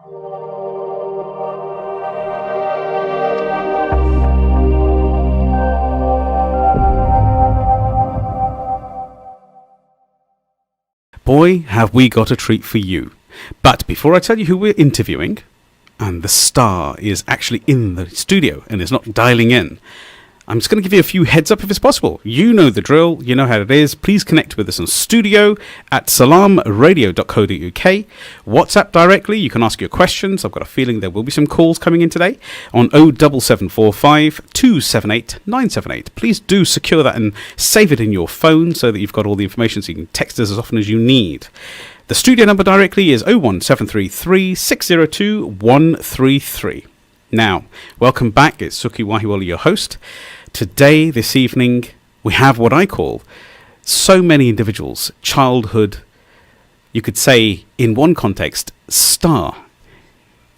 Boy, have we got a treat for you. But before I tell you who we're interviewing, and the star is actually in the studio and is not dialing in, I'm just going to give you a few heads up if it's possible. You know the drill. You know how it is. Please connect with us on studio at salamradio.co.uk. WhatsApp directly. You can ask your questions. I've got a feeling there will be some calls coming in today on 07745 278 978. Please do secure that and save it in your phone so that you've got all the information so you can text us as often as you need. The studio number directly is 01733 602 133. Now, welcome back. It's Sukhi Wahiwala, your host. Today, this evening, we have what I call so many individuals, childhood, you could say, in one context, star.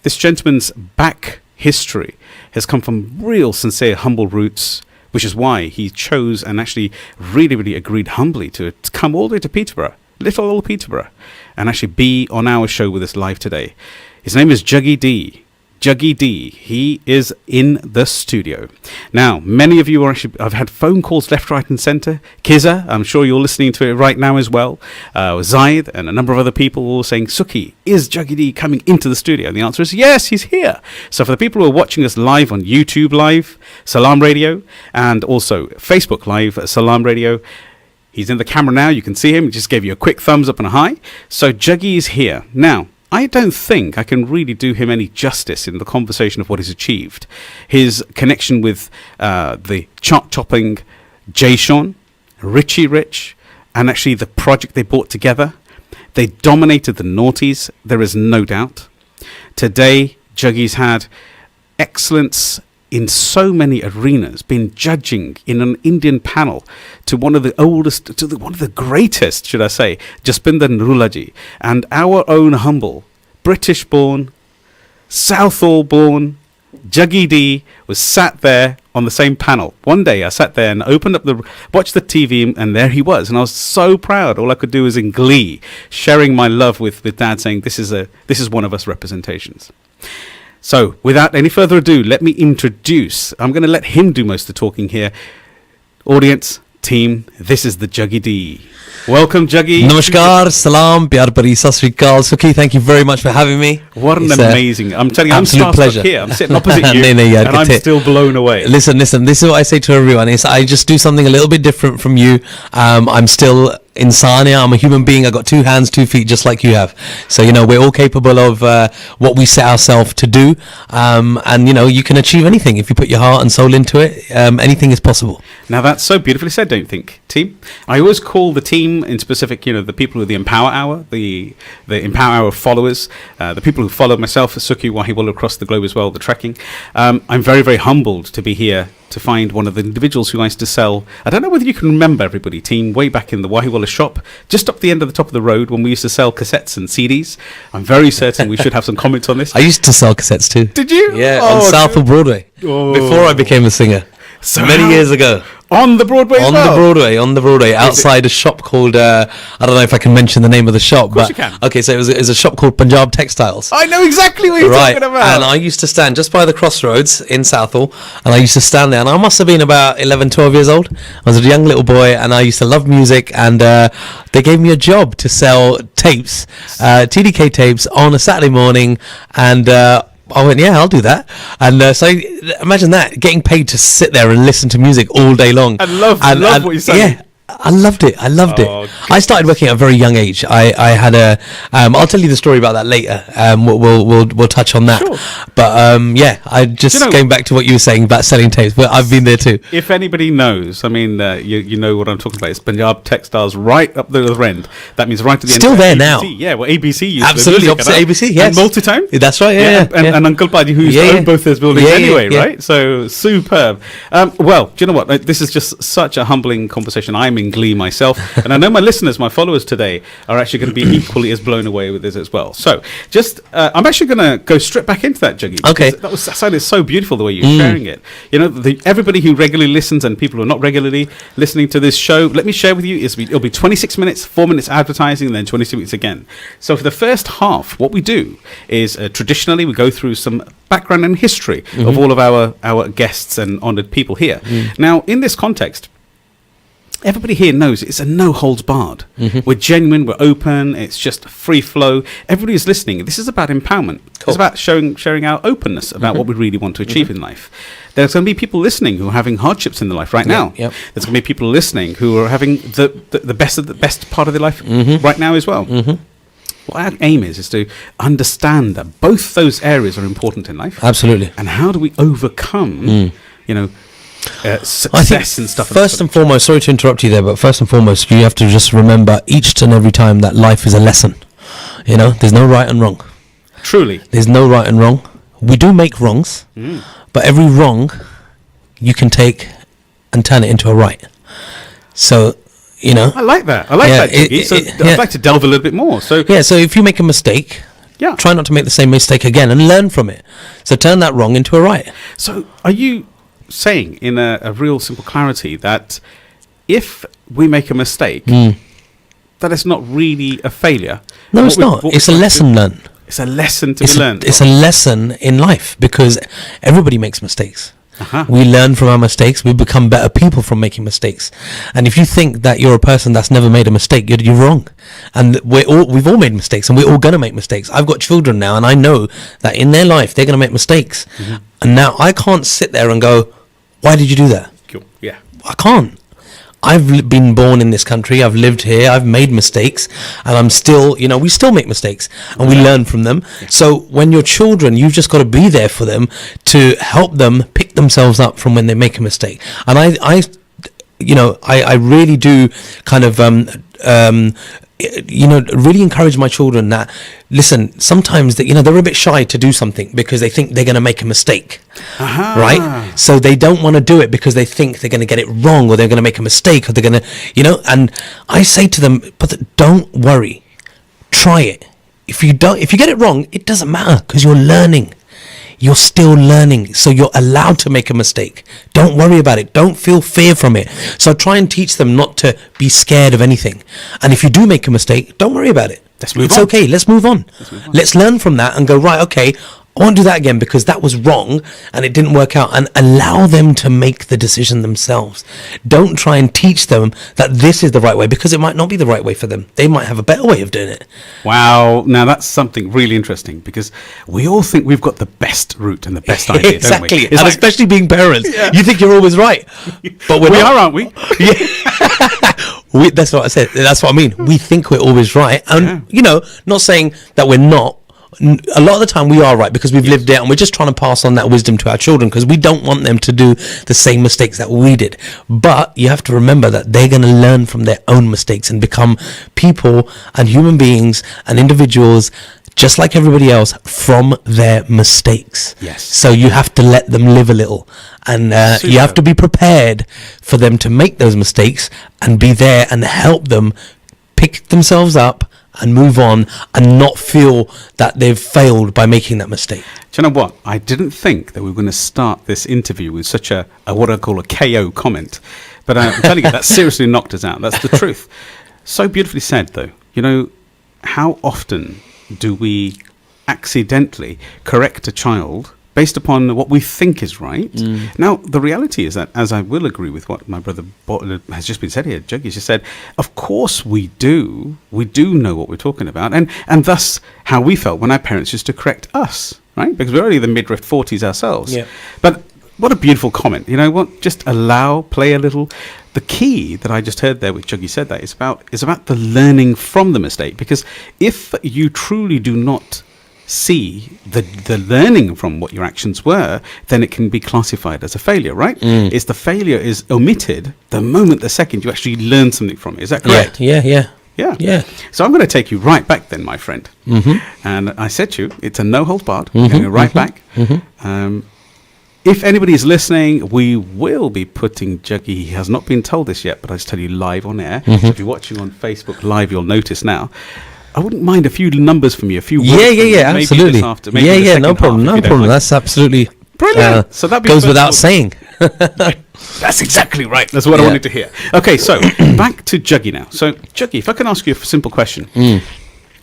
This gentleman's back history has come from real, sincere, humble roots, which is why he chose and actually really, really agreed humbly to come all the way to Peterborough, little old Peterborough, and actually be on our show with us live today. His name is Juggy D. Juggy D. He is in the studio. Now, many of you are actually, I've had phone calls left, right and centre. Kiza, I'm sure you're listening to it right now as well. Zaid and a number of other people all saying, Sukhi, is Juggy D coming into the studio? And the answer is yes, he's here. So for the people who are watching us live on YouTube Live, Salaam Radio, and also Facebook Live, Salaam Radio, he's in the camera now. You can see him. He just gave you a quick thumbs up and a hi. So Juggy is here. Now, I don't think I can really do him any justice in the conversation of what he's achieved. His connection with the chart-topping Jay Sean, Richie Rich, and actually the project they brought together. They dominated the noughties, there is no doubt. Today, Juggy's had excellence in so many arenas, been judging in an Indian panel to one of the oldest, one of the greatest, should I say, Jaspinder Nrulaji, and our own humble, British-born, Southall-born, Juggy D was sat there on the same panel. One day I sat there and watched the TV, and there he was, and I was so proud. All I could do was in glee, sharing my love with Dad, saying this is one of us representations. So, without any further ado, let me introduce. I'm going to let him do most of the talking here. Audience, team, this is the Juggy D. Welcome, Juggy. Namaskar, Salaam, Pyar Bhari, Sat Sri Akal. Sukhi, thank you very much for having me. What an amazing, I'm telling you, I'm absolute pleasure. Here. I'm sitting opposite you, and I'm still blown away. Listen, this is what I say to everyone. Is I just do something a little bit different from you. I'm still insania. I'm a human being. I got 2 hands, 2 feet, just like you have. So, we're all capable of what we set ourselves to do. And, you can achieve anything if you put your heart and soul into it. Anything is possible. Now, that's so beautifully said, don't you think, team? I always call the team in specific, the people of the Empower Hour, the Empower Hour followers, the people who follow myself, Sukhi Wahiwala, across the globe as well, the trekking. I'm very, very humbled to be here to find one of the individuals who I used to sell. I don't know whether you can remember, everybody, team, way back in the Wahiwala shop, just up the end of the top of the road when we used to sell cassettes and CDs. I'm very certain we should have some comments on this. I used to sell cassettes too. Did you? Yeah, on Southall Broadway. Before I became a singer. So many years ago. On the Broadway on the Broadway, outside a shop called, I don't know if I can mention the name of the shop. Of course you can. Okay, so it was a shop called Punjab Textiles. I know exactly what you're talking about. And I used to stand just by the crossroads in Southall, and I used to stand there, and I must have been about 11, 12 years old. I was a young little boy, and I used to love music, and they gave me a job to sell tapes, TDK tapes, on a Saturday morning, and I went, yeah, I'll do that. And so imagine that, getting paid to sit there and listen to music all day long. I love what you said. Yeah, I loved it. Good. I started working at a very young age. I had a. I'll tell you the story about that later. We'll touch on that. Sure. But yeah, I just going back to what you were saying about selling tapes. But I've been there too. If anybody knows, I mean, you know what I'm talking about. It's Punjab Textiles, right up the other end. That means right at the end. Still there ABC. now. Yeah, well, ABC used absolutely to opposite ABC. Yes, and Multitone. That's right. Yeah, and Uncle Paddy, who used to own both those buildings anyway, right? So superb. Well, do you know what? This is just such a humbling conversation. I'm in glee myself. And I know my listeners, my followers today, are actually going to be equally as blown away with this as well. So just, I'm actually going to go straight back into that, Juggy. Okay. That sounded so beautiful the way you're sharing it. You know, everybody who regularly listens and people who are not regularly listening to this show, let me share with you, it'll be 26 minutes, 4 minutes advertising, and then 26 minutes again. So for the first half, what we do is traditionally we go through some background and history of all of our guests and honoured people here. Now, in this context, everybody here knows it's a no holds barred. We're genuine, we're open, it's just free flow. Everybody is listening. This is about empowerment. Cool. It's about sharing our openness about what we really want to achieve in life. There's going to be people listening who are having hardships in their life right now. Yep. There's going to be people listening who are having the best of the best part of their life right now as well. What our aim is to understand that both those areas are important in life. Absolutely. And how do we overcome, success and stuff. First and foremost, sorry to interrupt you there, but first and foremost, you have to just remember each and every time that life is a lesson. You know, there's no right and wrong. Truly. There's no right and wrong. We do make wrongs, but every wrong you can take and turn it into a right. So, you know. I like that. I'd like to delve a little bit more. So if you make a mistake, try not to make the same mistake again and learn from it. So turn that wrong into a right. So are you saying in a real simple clarity that if we make a mistake, that it's not really a failure? No, it's not. It's a lesson learned. It's a lesson to be learned. It's a lesson in life because everybody makes mistakes. We learn from our mistakes. We become better people from making mistakes. And if you think that you're a person that's never made a mistake, you're wrong. And we've all made mistakes, and we're all going to make mistakes. I've got children now, and I know that in their life they're going to make mistakes. And now I can't sit there and go, why did you do that? Cool. Yeah. I can't. I've been born in this country. I've lived here. I've made mistakes, and I'm still, we still make mistakes, and we learn from them. Yeah. So when you're children, you've just got to be there for them to help them pick themselves up from when they make a mistake. And I really do kind of, really encourage my children that, listen, sometimes they're a bit shy to do something because they think they're going to make a mistake, right? So they don't want to do it because they think they're going to get it wrong, or they're going to make a mistake, or they're going to, and I say to them, but don't worry, try it. If you get it wrong, it doesn't matter because you're learning. You're still learning, so you're allowed to make a mistake. Don't worry about it. Don't feel fear from it. So I try and teach them not to be scared of anything. And if you do make a mistake, don't worry about it. It's okay. Let's move on. Let's learn from that and go, right, okay, I won't do that again because that was wrong and it didn't work out, and allow them to make the decision themselves. Don't try and teach them that this is the right way because it might not be the right way for them. They might have a better way of doing it. Wow. Now that's something really interesting because we all think we've got the best route and the best idea, exactly. Don't we? And especially being parents, you think you're always right. But we are, aren't we? Yeah. That's what I said. That's what I mean. We think we're always right. And, not saying that we're not. A lot of the time we are right because we've lived it, and we're just trying to pass on that wisdom to our children because we don't want them to do the same mistakes that we did. But you have to remember that they're going to learn from their own mistakes and become people and human beings and individuals just like everybody else from their mistakes. Yes. So you have to let them live a little, and you have to be prepared for them to make those mistakes and be there and help them pick themselves up and move on and not feel that they've failed by making that mistake. Do you know what? I didn't think that we were going to start this interview with such a what I call a KO comment. But I'm telling you, that seriously knocked us out. That's the truth. So beautifully said, though. How often do we accidentally correct a child based upon what we think is right? Now, the reality is that, as I will agree with what my brother has just been said here, Juggy just said, of course we do know what we're talking about, and thus how we felt when our parents used to correct us, right? Because we're already in the mid-40s 40s ourselves. Yeah. But what a beautiful comment. Just play a little. The key that I just heard there, which Juggy said that, is about the learning from the mistake. Because if you truly do not see the learning from what your actions were, then it can be classified as a failure, right? It's the failure is omitted the second you actually learn something from it. Is that correct? Yeah. So I'm going to take you right back then, my friend. And I said to you, it's a no hold barred. Going right back. if anybody is listening, we will be putting Juggy. He has not been told this yet, but I'll just tell you live on air. So if you're watching on Facebook Live, you'll notice now. I wouldn't mind a few numbers from you, a few words. Yeah, maybe absolutely. This after, maybe No problem. That's absolutely brilliant. So that goes without saying. That's exactly right. That's what I wanted to hear. Okay, so back to Juggy now. So, Juggy, if I can ask you a simple question.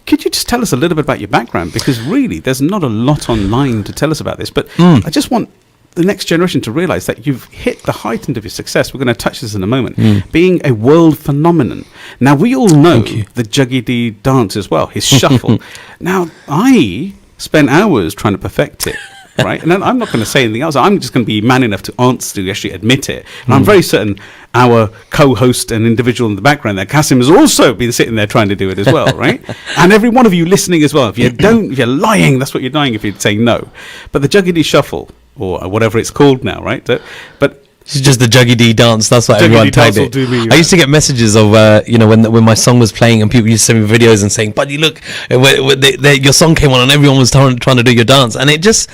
Could you just tell us a little bit about your background? Because really, there's not a lot online to tell us about this. But I just want the next generation to realize that you've hit the height of your success. We're going to touch this in a moment. Being a world phenomenon. Now, we all know the Juggy D dance as well, his shuffle. Now, I spent hours trying to perfect it. Right, and I'm not going to say anything else. I'm just going to be man enough to actually admit it. And I'm very certain our co-host and individual in the background there, Kasim, has also been sitting there trying to do it as well, right? And every one of you listening as well. If you're lying, that's what you're lying if you're saying no. But the Juggy D shuffle, or whatever it's called now, right? But it's just the Juggy D dance. That's what everyone tagged it. I used to get messages of, when my song was playing and people used to send me videos and saying, "Buddy, look, your song came on and everyone was trying to do your dance." And it just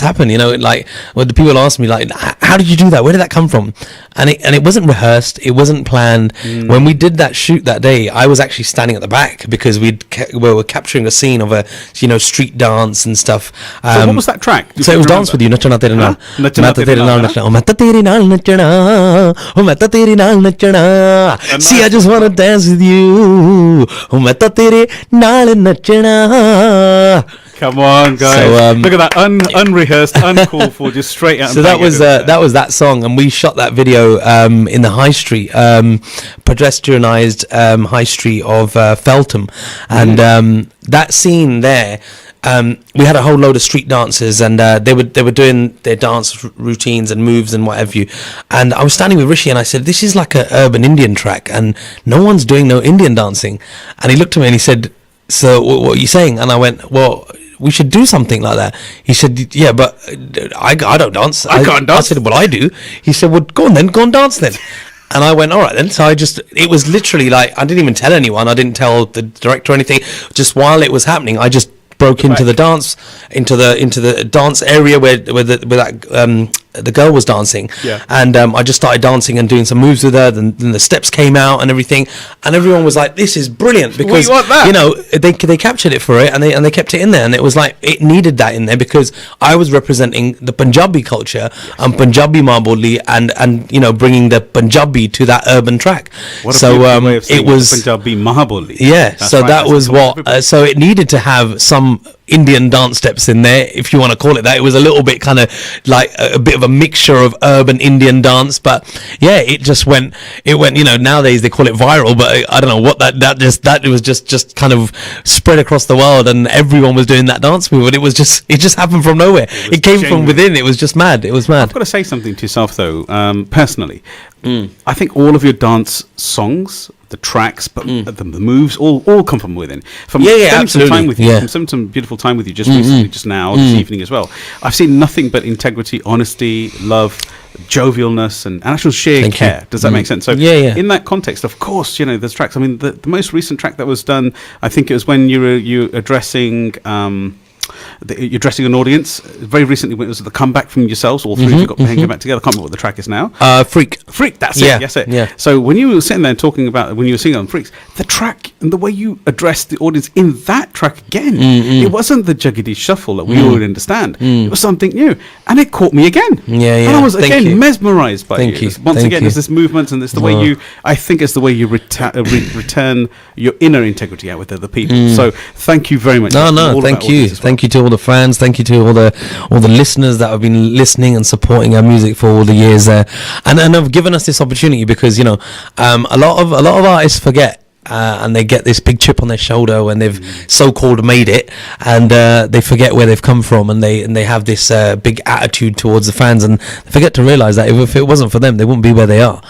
happened, like when the people asked me, like, "How did you do that? Where did that come from?" And it wasn't rehearsed. It wasn't planned. When we did that shoot that day, I was actually standing at the back because we were capturing a scene of a street dance and stuff. So what was that track? So it was Dance With You. Nachna Tere Naal. See, I just want to dance with you. Come on, guys! So, look at that unrehearsed, uncalled for, just straight out. So that was that song, and we shot that video in the high street, pedestrianised high street of Feltham, and that scene there. We had a whole load of street dancers, and they were doing their dance routines and moves and what have you. And I was standing with Rishi, and I said, "This is like a urban Indian track, and no one's doing no Indian dancing." And he looked at me and he said, "So what are you saying?" And I went, "Well, we should do something like that." He said, "Yeah, but I don't dance. I can't dance." I said, "Well, I do." He said, "Well, go on dance then." And I went, all right then. So it was literally like, I didn't even tell anyone. I didn't tell the director or anything. Just while it was happening, I just broke into the dance, into the dance area where the girl was dancing, and I just started dancing and doing some moves with her. Then the steps came out and everything, and everyone was like, "This is brilliant," because they captured it for it, and they kept it in there, and it was like it needed that in there because I was representing the Punjabi culture and Punjabi Mahboli and bringing the Punjabi to that urban track. It was Punjabi Mahboli. Yeah, that's so right, that was what. So it needed to have some Indian dance steps in there, if you want to call it that. It was a little bit kind of like a bit of a mixture of urban Indian dance, but it went nowadays they call it viral, but I don't know what that was just kind of spread across the world, and everyone was doing that dance move, and it just happened from nowhere. It came from within. It was just mad. It was mad. I've got to say something to yourself though, personally. I think all of your dance songs, the tracks, but the moves all come from within. From absolutely. Some time with you, from some beautiful time with you just recently, just now, this evening as well. I've seen nothing but integrity, honesty, love, jovialness, and actual sheer care. Does that make sense? So in that context, of course, there's tracks. I mean, the most recent track that was done, I think it was when you were addressing. You're addressing an audience. Very recently, when it was the comeback from yourselves, all three of you got came back together. I can't remember what the track is now. Freak. That's it. Yes, it. Yeah. So when you were sitting there talking about when you were singing on Freaks, the track and the way you addressed the audience in that track again, it wasn't the Juggy D shuffle that we already understand. It was something new, and it caught me again. And I was again mesmerised by you. Once again, there's this movement, and it's the way you. I think it's the way you return your inner integrity out with other people. So thank you very much. No, thank you. Thank you to all the fans. Thank you to all the listeners that have been listening and supporting our music for all the years there, and have given us this opportunity because a lot of artists forget. And they get this big chip on their shoulder when they've so-called made it, and they forget where they've come from, and they have this big attitude towards the fans, and they forget to realise that if it wasn't for them, they wouldn't be where they are,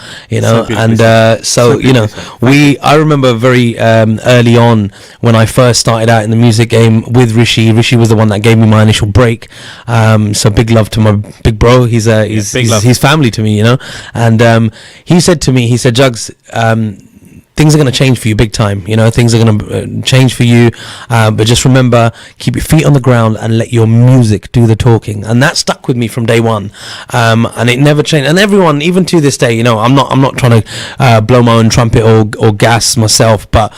I remember very early on when I first started out in the music game with Rishi. Rishi was the one that gave me my initial break. So big love to my big bro. He's family to me, and he said to me, Jugs, things are going to change for you big time. You know, things are going to change for you. But just remember, keep your feet on the ground and let your music do the talking. And that stuck with me from day one. And it never changed. And everyone, even to this day, you know, I'm not trying to blow my own trumpet or gas myself, but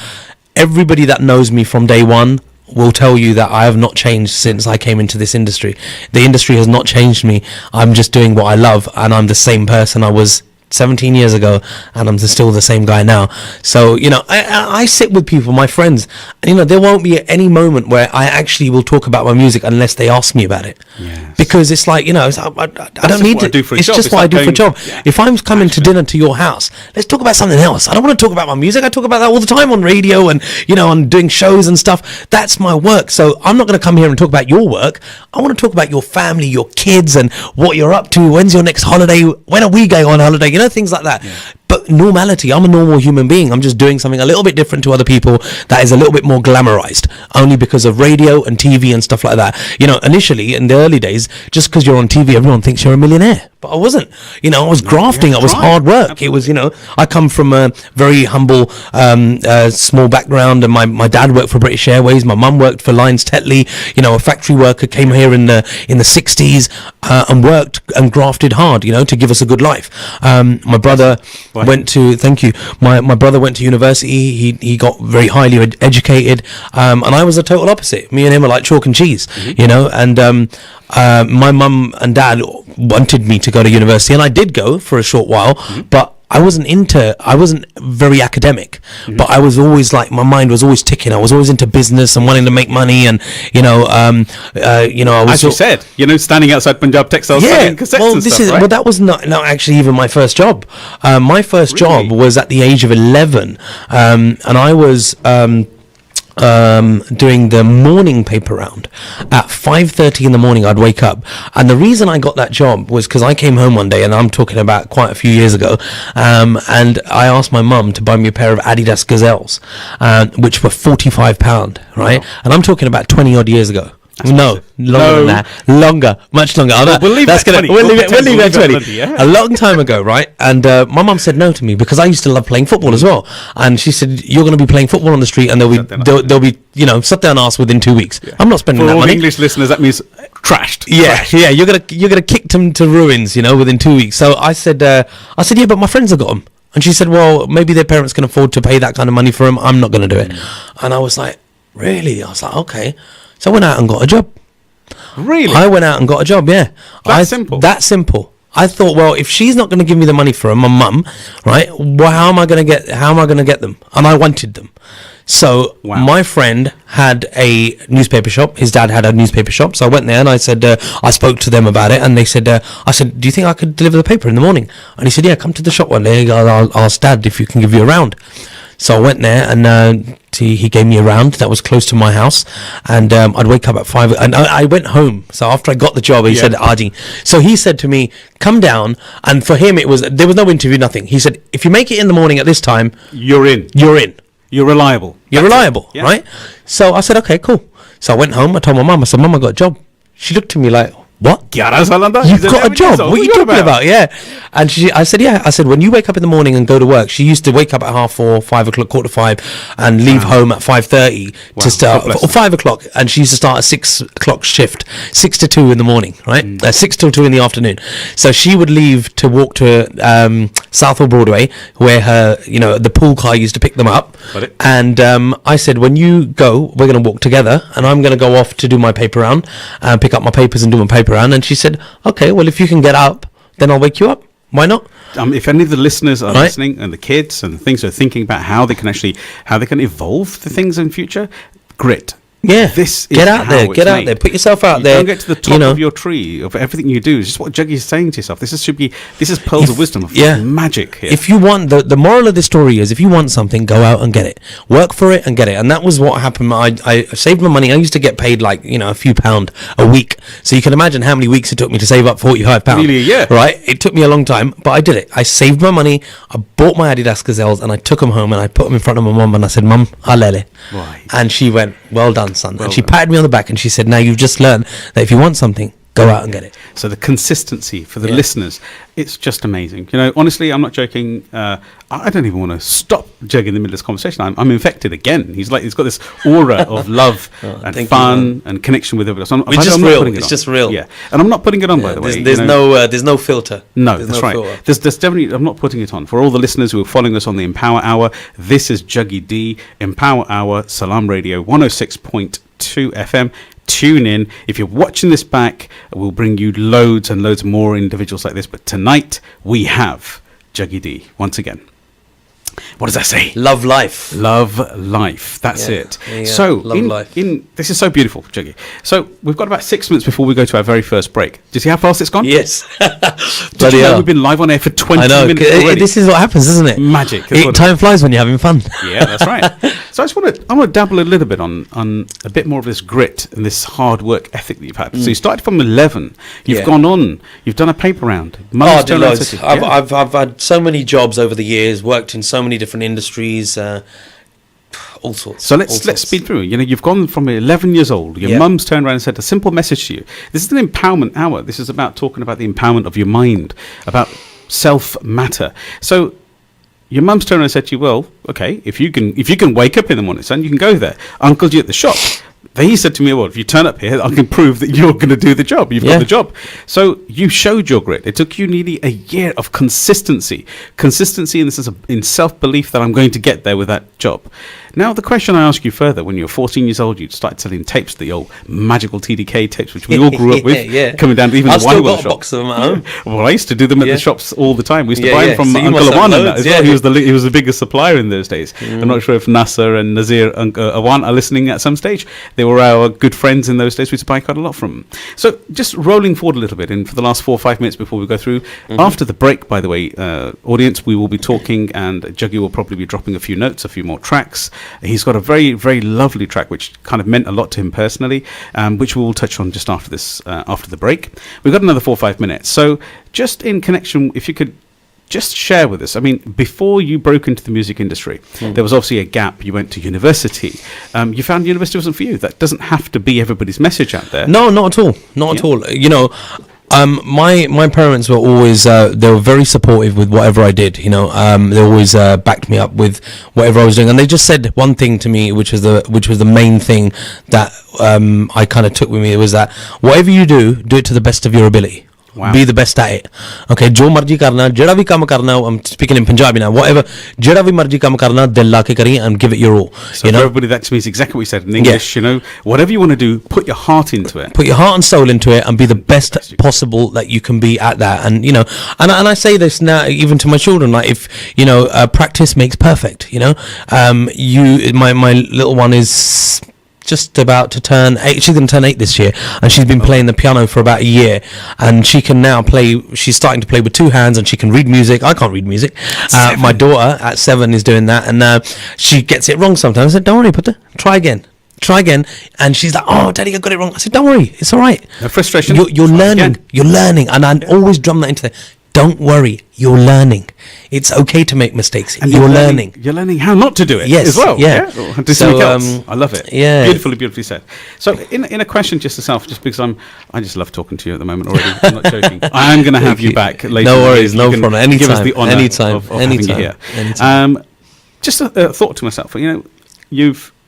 everybody that knows me from day one will tell you that I have not changed since I came into this industry. The industry has not changed me. I'm just doing what I love, and I'm the same person I was 17 years ago, and I'm still the same guy now. So, you know, I sit with people, my friends, and, you know, there won't be any moment where I actually will talk about my music unless they ask me about it. Yes. Because it's like, you know, I don't need to. It's just what I do for a job. Yeah. If I'm coming to dinner to your house, let's talk about something else. I don't want to talk about my music. I talk about that all the time on radio and, you know, on doing shows and stuff. That's my work. So I'm not going to come here and talk about your work. I want to talk about your family, your kids, and what you're up to. When's your next holiday? When are we going on holiday? You know, things like that. Yeah. But normality, I'm a normal human being. I'm just doing something a little bit different to other people that is a little bit more glamorized, only because of radio and TV and stuff like that. You know, initially in the early days, just because you're on TV, everyone thinks you're a millionaire. But I wasn't. You know, I was grafting. I was hard work. Absolutely. It was, you know, I come from a very humble, small background, and my dad worked for British Airways. My mum worked for Lyons Tetley. You know, a factory worker, came here in the 60s and worked and grafted hard, you know, to give us a good life. My brother went to, thank you. My brother went to university. He got very highly educated, and I was the total opposite. Me and him are like chalk and cheese, you know. And my mum and dad wanted me to go to university, and I did go for a short while, but I wasn't very academic, but I was always like, my mind was always ticking. I was always into business and wanting to make money, and you know, I was, as you said, you know, standing outside Punjab Textiles selling cassettes and stuff, right? Well, that was not actually even my first job. My first job was at the age of 11, and I was doing the morning paper round at 5:30 in the morning. I'd wake up, and the reason I got that job was because I came home one day, and I'm talking about quite a few years ago, and I asked my mum to buy me a pair of Adidas Gazelles, which were £45, right? Wow. And I'm talking about 20 odd years ago. That's longer than that. Much longer. We'll leave it at 20. Yeah. A long time ago, right? And my mum said no to me because I used to love playing football as well. And she said, "You're going to be playing football on the street, and there'll be you know, shut down arse within 2 weeks." Yeah. I'm not spending that money. For all English listeners, that means trashed. Yeah, trashed. Yeah. You're gonna kick them to ruins, you know, within 2 weeks. So I said, yeah, but my friends have got them. And she said, well, maybe their parents can afford to pay that kind of money for them. I'm not going to do it. And I was like, really? I was like, okay. So I went out and got a job. Really? I went out and got a job, yeah. That simple? That simple. I thought, well, if she's not going to give me the money for them, my mum, right? Well, how am I going to get them? And I wanted them. So my friend had a newspaper shop. His dad had a newspaper shop. So I went there and I said, I spoke to them about it, and they said, I said, do you think I could deliver the paper in the morning? And he said, yeah, come to the shop one day. I'll ask Dad if you can give you a round. So I went there, and he gave me a round that was close to my house, and I'd wake up at 5, and I went home. So after I got the job, he said, Arjun. So he said to me, come down, and for him there was no interview, nothing. He said, if you make it in the morning at this time, you're in. You're reliable. Right? So I said, okay, cool. So I went home. I told my mum. I said, Mum, I got a job. She looked at me like, what? You've got a job? What are you talking about? Yeah. And I said, yeah. I said, when you wake up in the morning and go to work, she used to wake up at 4:30, 5 o'clock, 4:45, and leave home at 5:30 to start, or 5 o'clock, and she used to start a 6 o'clock shift, 6 to 2 in the morning, right? 6 till 2 in the afternoon. So she would leave to walk to Southall Broadway, where her, you know, the pool car used to pick them up. And I said, when you go, we're going to walk together, and I'm going to go off to do my paper round, and pick up my papers and do my paper round. And she said, okay, well, if you can get up, then I'll wake you up. Why not? If any of the listeners are listening, and the kids and the things are thinking about how they can evolve the things in future, grit. Yeah, this get out there, put yourself out there. Don't get to the top of your tree of everything you do. It's just what Juggy is saying to yourself. This is pearls of wisdom, of magic here. If you want, the moral of the story is, if you want something, go out and get it. Work for it and get it. And that was what happened. I saved my money. I used to get paid like, you know, a few pound a week. So you can imagine how many weeks it took me to save up £45. Nearly a year. Right? It took me a long time, but I did it. I saved my money. I bought my Adidas Gazelles, and I took them home, and I put them in front of my mum, and I said, Mum, halele. Right. And she went, well done, son. And she patted me on the back, and she said, now you've just learned that if you want something, Go out and get it. So the consistency for the listeners, it's just amazing. You know, honestly, I'm not joking. I don't even want to stop Juggy in the middle of this conversation. I'm infected again. He's got this aura of love and fun and connection with everybody else. It's just real. It's just real. Yeah, and I'm not putting it on, by the way. There's no filter. No, that's right. There's definitely. I'm not putting it on. For all the listeners who are following us on the Empower Hour, this is Juggy D, Empower Hour, Salaam Radio, 106.2 FM. Tune in. If you're watching this back, we'll bring you loads and loads more individuals like this. But tonight we have Juggy D once again. What does that say? Love life. Love life. That's it. Yeah. So, love life. This is so beautiful, Juggy. So, we've got about 6 minutes before we go to our very first break. Do you see how fast it's gone? Yes. Did you know we've been live on air for 20 minutes already? This is what happens, isn't it? Magic. Time flies when you're having fun. Yeah, that's right. So, I want to dabble a little bit on a bit more of this grit and this hard work ethic that you've had. So, you started from 11. You've gone on. You've done a paper round. I did loads. I've had so many jobs over the years, worked in so many different industries, all sorts. So let's speed through. You know, you've gone from 11 years old. Your mum's turned around and said a simple message to you. This is an empowerment hour. This is about talking about the empowerment of your mind, about self-matter. So your mum's turned around and said to you, well, okay, if you can wake up in the morning, son, you can go there. Uncle's you at the shop. Then he said to me, well, if you turn up here, I can prove that you're going to do the job. You've got the job. So you showed your grit. It took you nearly a year of consistency. Consistency in self-belief that I'm going to get there with that job. Now, the question I ask you further, when you were 14 years old, you started selling tapes, the old magical TDK tapes, which we all grew up with, coming down to even the Wahiwala shop. I've still got a box of them at home. Well, I used to do them at the shops all the time. We used to buy them from Uncle Awan and that as well. He was the biggest supplier in those days. I'm not sure if Nasser and Nazir Awan are listening at some stage. They were our good friends in those days. We used to buy quite a lot from them. So just rolling forward a little bit, and for the last 4 or 5 minutes before we go through, after the break, by the way, audience, we will be talking, and Juggy will probably be dropping a few notes, a few more tracks. He's got a very, very lovely track which kind of meant a lot to him personally, which we will touch on just after this, after the break. We've got another 4 or 5 minutes. So just in connection, if you could just share with us, I mean, before you broke into the music industry, there was obviously a gap. You went to university. You found university wasn't for you. That doesn't have to be everybody's message out there. No, not at all. Not at all. You know, my parents were always they were very supportive with whatever I did. You know, they always backed me up with whatever I was doing, and they just said one thing to me, which was the main thing that I kind of took with me. It was that whatever you do it to the best of your ability. Wow. Be the best at it. Okay, jo marji karna, jada bhi kam karna, I'm speaking in Punjabi now, whatever, jada bhi marji kam karna, dil la ke kari and give it your all. So for everybody, that to me is exactly what you said in English, you know, whatever you want to do, put your heart into it. Put your heart and soul into it and be the best possible that you can be at that. And, you know, and I say this now even to my children, like if, you know, practice makes perfect, you know. My little one is just about to turn 8. She's going to turn 8 this year, and she's been playing the piano for about a year, and she can now play. She's starting to play with 2 hands, and she can read music. I can't read music. My daughter at 7 is doing that, and she gets it wrong sometimes. I said, don't worry, Putter, try again, and she's like, oh daddy, I got it wrong. I said, don't worry, it's all right. No frustration. You're learning, and I always drum that into there. Don't worry, you're learning. It's okay to make mistakes. And you're learning. You're learning how not to do it as well. Yeah. Do something else. I love it. Yeah. Beautifully said. So in a question just yourself, just because I just love talking to you at the moment already. I'm not joking. I am going to have you back later. No worries, no problem. Anytime. Give us the honour of having you here. Anytime. Just a thought to myself, you know,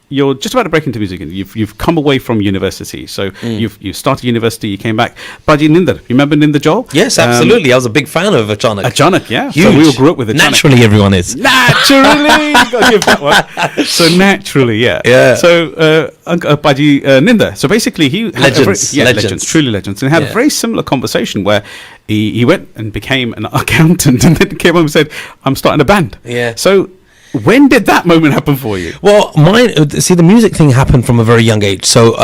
you're just about to break into music, and you've come away from university. So you started university, you came back. Baji Ninder, you remember Ninder Joel? Yes, absolutely. I was a big fan of Achanak. Achanak, yeah. Huge. So we all grew up with Achanak. Naturally, everyone is. Naturally, gotta give that one. So naturally, yeah. So Baji Ninder. So basically, he had legends, truly legends, and he had a very similar conversation where he went and became an accountant, and then came home and said, "I'm starting a band." Yeah. So when did that moment happen for you? Well, the music thing happened from a very young age. So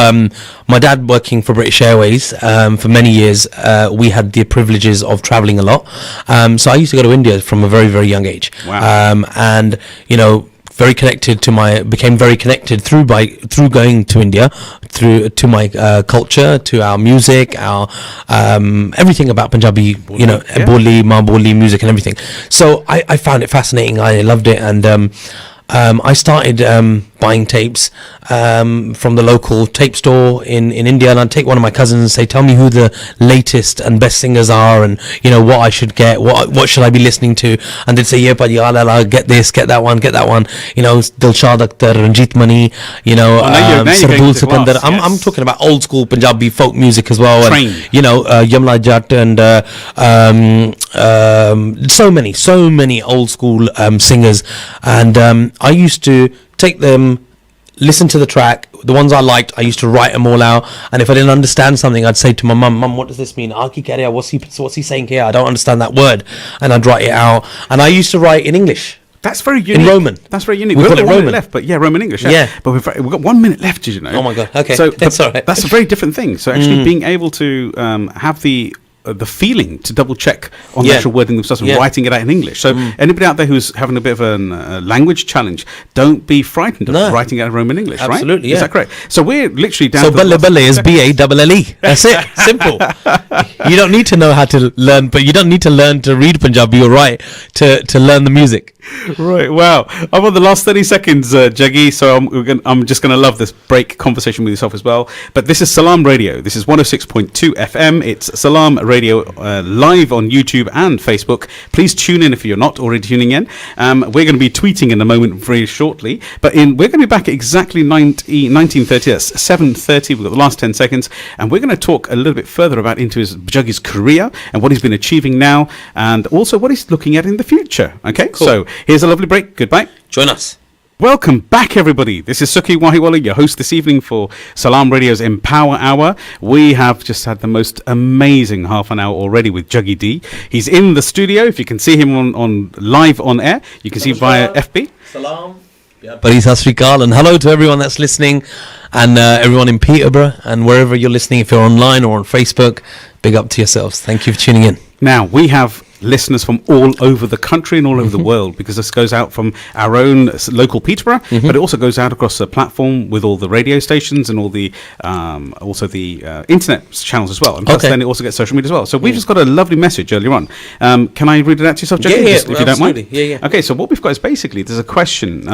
my dad working for British Airways for many years, we had the privileges of traveling a lot. So I used to go to India from a very, very young age. Wow. And, you know, became very connected through going to India, to my culture, to our music, our everything about Punjabi, you know, Boli, Ma Boli music and everything. So I found it fascinating. I loved it, and I started buying tapes from the local tape store in India, and I'd take one of my cousins and say, tell me who the latest and best singers are, and what I should get, what should I be listening to, and they'd say, yeah, but get this, get that one, Dilshad Akhtar, Ranjit Mani, Sardul Sikandar. I'm talking about old school Punjabi folk music as well, and Yamla Jatt, and so many old school singers, and I used to take them, listen to the track, the ones I liked, I used to write them all out, and if I didn't understand something, I'd say to my mum, what does this mean? What's he saying here? I don't understand that word, and I'd write it out, and I used to write in English. That's very unique. In Roman. That's very unique. We've got got 1 Roman minute left, but Roman English. Yeah. But we've got 1 minute left, did you know? Oh my God. Okay. So that's all right. That's a very different thing. So actually being able to have the feeling to double check on the actual wording themselves and writing it out in English. So anybody out there who's having a bit of a language challenge, don't be frightened of writing out in Roman English, right? Absolutely, yeah. Is that correct? So we're literally down to to the Balle is B-A-L-L-E. That's it. Simple. You don't need to know how to learn, but you don't need to learn to read Punjabi or write to learn the music. Right, wow. I'm on the last 30 seconds, Juggy, so I'm just going to love this break conversation with yourself as well. But this is Salaam Radio. This is 106.2 FM. It's Salaam Radio live on YouTube and Facebook. Please tune in if you're not already tuning in. We're going to be tweeting in a moment very shortly. But we're going to be back at exactly 19:30. That's 7:30. We've got the last 10 seconds. And we're going to talk a little bit further about into Juggy's career and what he's been achieving now and also what he's looking at in the future. Okay, cool. So here's a lovely break. Goodbye. Join us. Welcome back, everybody. This is Sukhi Wahiwala, your host this evening for Salaam Radio's Empower Hour. We have just had the most amazing half an hour already with Juggy D. He's in the studio. If you can see him on live on air, you can see via FB. Salaam. Buddy Sasrikal, and hello to everyone that's listening, and everyone in Peterborough and wherever you're listening. If you're online or on Facebook, big up to yourselves. Thank you for tuning in. Now, we have listeners from all over the country and all over the world, because this goes out from our own local Peterborough, but it also goes out across the platform with all the radio stations and all the also the internet channels as well. And plus then it also gets social media as well. So we've just got a lovely message earlier on. Can I read it out to yourself, Juggy? Yeah, if you don't mind? Yeah. Okay, so what we've got is basically there's a question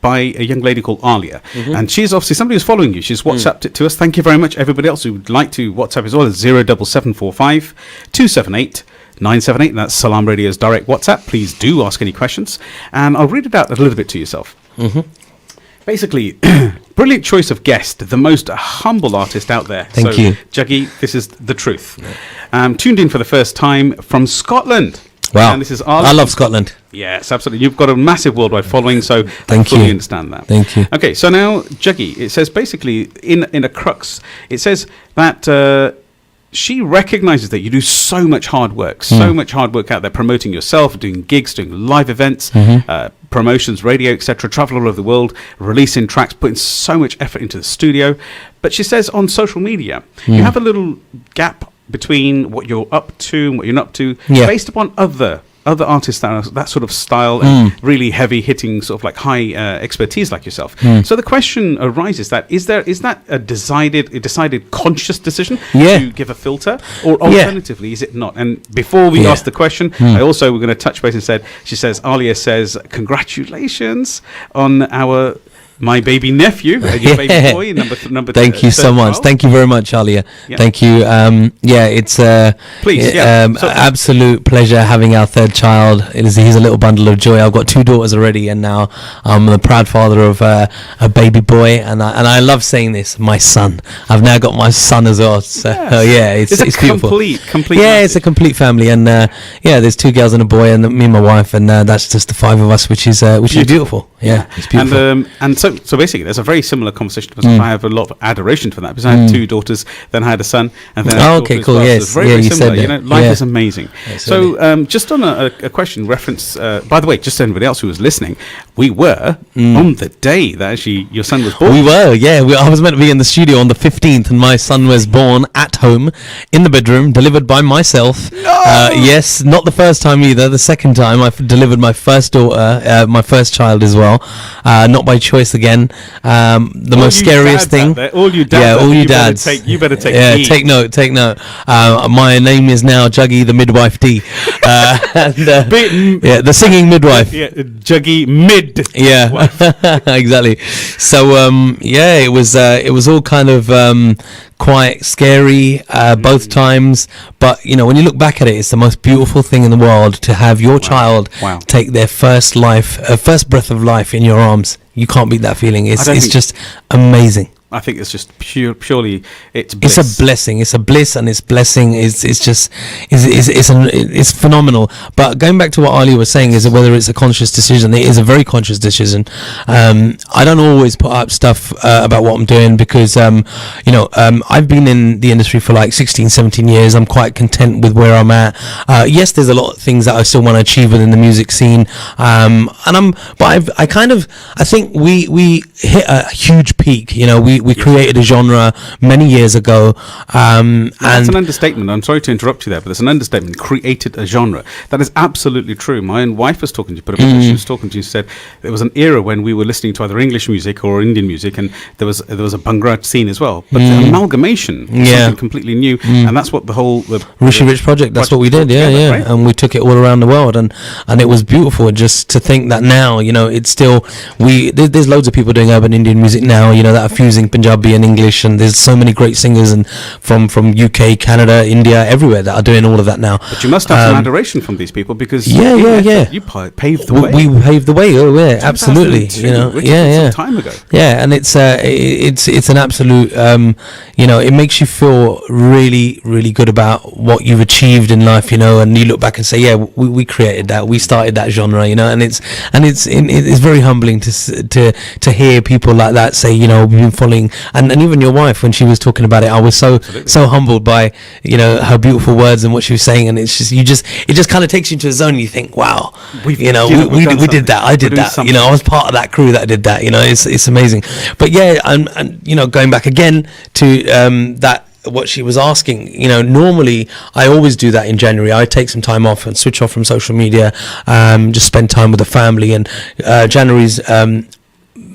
by a young lady called Alia, and she's obviously somebody who's following you. She's WhatsApped it to us. Thank you very much. Everybody else who would like to WhatsApp as well is 07745 278 978, and that's Salaam Radio's direct WhatsApp. Please do ask any questions, and I'll read it out a little bit to yourself. Basically, brilliant choice of guest, the most humble artist out there. Thank you. Juggy, this is the truth. Tuned in for the first time from Scotland. Wow. And this is I love Scotland. Yes, absolutely. You've got a massive worldwide following, so I fully understand that. Thank you. Okay, so now, Juggy, it says basically, in a crux, it says that she recognizes that you do so much hard work, out there promoting yourself, doing gigs, doing live events, promotions, radio, etc., travel all over the world, releasing tracks, putting so much effort into the studio. But she says on social media, you have a little gap between what you're up to and what you're not up to, based upon other artists that are that sort of style and really heavy hitting, sort of like high expertise like yourself. So the question arises that is that a decided conscious decision to give a filter, or alternatively is it not? And before we ask the question, I also we're going to touch base and she says Alia says congratulations on my baby nephew, your baby boy, number. Thank you so much. Thank you very much, Alia. Yeah. Thank you. It's absolute pleasure having our third child. He's a little bundle of joy. I've got 2 daughters already, and now I'm the proud father of a baby boy. And I love saying this, my son. I've now got my son as well. So it's beautiful. Complete. Yeah, it's a complete family, and there's 2 girls and a boy, and me and my wife, and that's just the 5 of us, which is beautiful. Yeah, it's beautiful. And so basically, there's a very similar conversation because I have a lot of adoration for that because I had 2 daughters, then I had a son, and then I had a daughter as well. Yes, so very similar. You said life is amazing. So just on a question reference, by the way, just to anybody else who was listening, we were on the day that actually your son was born. We were, I was meant to be in the studio on the 15th, and my son was born at home in the bedroom, delivered by myself. Yes, not the first time either. The second time I delivered my first daughter, my first child as well. Not by choice. The again. The most scariest thing. All you dads. Yeah, all you dads. You better take. Yeah, heed. take note. My name is now Juggy the Midwife D. The singing midwife. Yeah, Juggy Mid. Yeah, exactly. So it was all kind of quite scary both times, but when you look back at it, it's the most beautiful thing in the world to have your child take their first breath of life in your arms. You can't beat that feeling. It's just amazing. I think it's just purely it's It's bliss. a blessing. It's a bliss, and it's blessing. It's phenomenal. But going back to what Ali was saying, is that whether it's a conscious decision, it is a very conscious decision. I don't always put up stuff about what I'm doing because I've been in the industry for like 16, 17 years. I'm quite content with where I'm at. Yes, there's a lot of things that I still want to achieve within the music scene. I think we hit a huge peak. We created a genre many years ago. That's an understatement. I'm sorry to interrupt you there, but it's an understatement. Created a genre. That is absolutely true. My own wife was talking to you, she was talking to you, said there was an era when we were listening to either English music or Indian music, and there was a Bhangra scene as well. But the amalgamation was something completely new, and that's what the Rishi Rich project, that's what we did, right? And we took it all around the world, and it was beautiful. Just to think that now, it's still, there's loads of people doing urban Indian music now, that are fusing Punjabi and English, and there's so many great singers and from UK, Canada, India, everywhere that are doing all of that now. But you must have some adoration from these people because you paved the way. We paved the way. Oh yeah, absolutely. Which is some time ago. Yeah, and it's an absolute. It makes you feel really, really good about what you've achieved in life. And you look back and say, yeah, we created that. We started that genre. And it's very humbling to hear people like that say, we've been following, and even your wife, when she was talking about it, I was so humbled by her beautiful words and what she was saying, and it's just it just kind of takes you into a zone. And you think, wow, we did that. I did that. I was part of that crew that did that. It's amazing. But yeah, and going back again to that. What she was asking, normally I always do that in January. I take some time off and switch off from social media, just spend time with the family. And January's